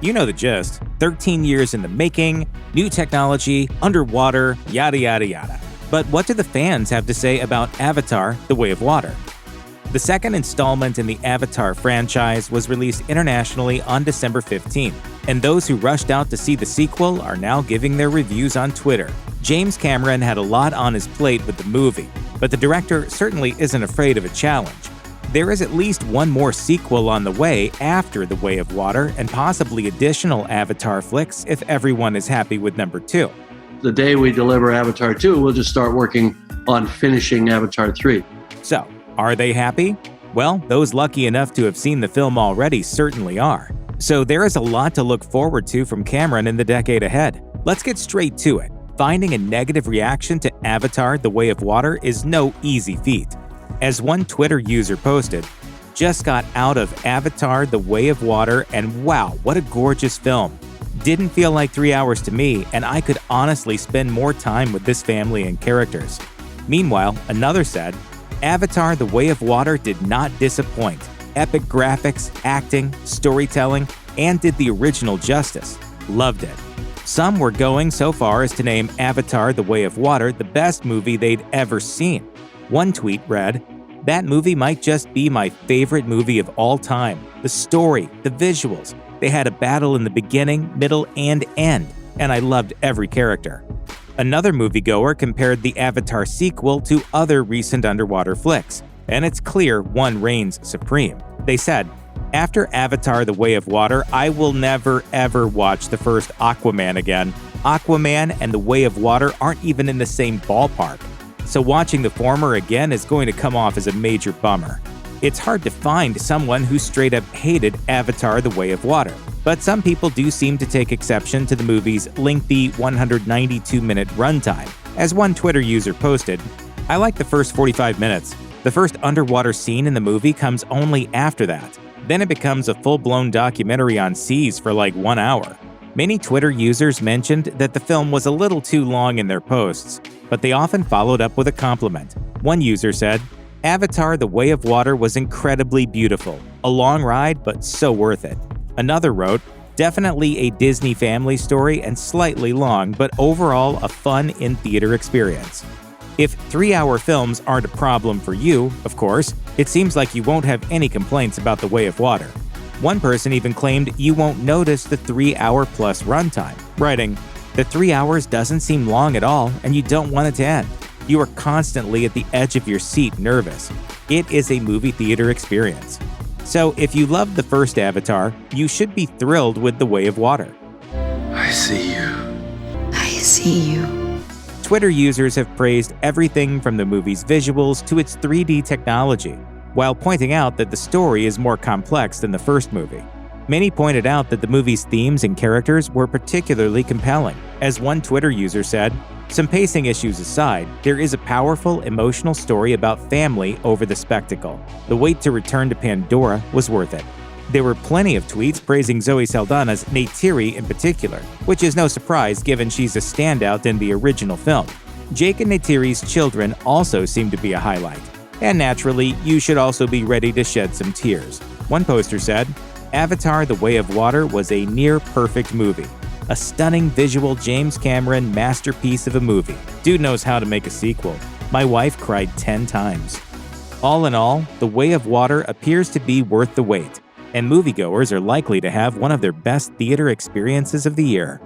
You know the gist. 13 years in the making, new technology, underwater, yada yada yada. But what do the fans have to say about Avatar: The Way of Water? The second installment in the Avatar franchise was released internationally on December 15th, and those who rushed out to see the sequel are now giving their reviews on Twitter. James Cameron had a lot on his plate with the movie, but the director certainly isn't afraid of a challenge. There is at least one more sequel on the way after The Way of Water, and possibly additional Avatar flicks if everyone is happy with number 2. The day we deliver Avatar 2, we'll just start working on finishing Avatar 3. So, are they happy? Well, those lucky enough to have seen the film already certainly are. So there is a lot to look forward to from Cameron in the decade ahead. Let's get straight to it. Finding a negative reaction to Avatar: The Way of Water is no easy feat. As one Twitter user posted, "Just got out of Avatar: The Way of Water and wow, what a gorgeous film. Didn't feel like 3 hours to me, and I could honestly spend more time with this family and characters." Meanwhile, another said, "Avatar: The Way of Water did not disappoint. Epic graphics, acting, storytelling, and did the original justice. Loved it." Some were going so far as to name Avatar: The Way of Water the best movie they'd ever seen. One tweet read, "That movie might just be my favorite movie of all time. The story, the visuals. They had a battle in the beginning, middle, and end, and I loved every character." Another moviegoer compared the Avatar sequel to other recent underwater flicks, and it's clear one reigns supreme. They said, "After Avatar: The Way of Water, I will never ever watch the first Aquaman again. Aquaman and The Way of Water aren't even in the same ballpark. So watching the former again is going to come off as a major bummer." It's hard to find someone who straight up hated Avatar: The Way of Water, but some people do seem to take exception to the movie's lengthy 192-minute runtime. As one Twitter user posted, "I like the first 45 minutes. The first underwater scene in the movie comes only after that. Then it becomes a full-blown documentary on seas for like 1 hour." Many Twitter users mentioned that the film was a little too long in their posts, but they often followed up with a compliment. One user said, "Avatar: The Way of Water was incredibly beautiful. A long ride, but so worth it." Another wrote, "Definitely a Disney family story and slightly long, but overall a fun in-theater experience." If 3-hour films aren't a problem for you, of course, it seems like you won't have any complaints about The Way of Water. One person even claimed you won't notice the 3-hour-plus runtime, writing, "The 3 hours doesn't seem long at all, and you don't want it to end. You are constantly at the edge of your seat nervous. It is a movie theater experience." So if you loved the first Avatar, you should be thrilled with The Way of Water. I see you. I see you. Twitter users have praised everything from the movie's visuals to its 3D technology, while pointing out that the story is more complex than the first movie. Many pointed out that the movie's themes and characters were particularly compelling. As one Twitter user said, "Some pacing issues aside, there is a powerful, emotional story about family over the spectacle. The wait to return to Pandora was worth it." There were plenty of tweets praising Zoe Saldana's Neytiri in particular, which is no surprise given she's a standout in the original film. Jake and Neytiri's children also seem to be a highlight. And naturally, you should also be ready to shed some tears. One poster said, "Avatar: The Way of Water was a near-perfect movie. A stunning visual James Cameron masterpiece of a movie. Dude knows how to make a sequel. My wife cried 10 times." All in all, The Way of Water appears to be worth the wait, and moviegoers are likely to have one of their best theater experiences of the year.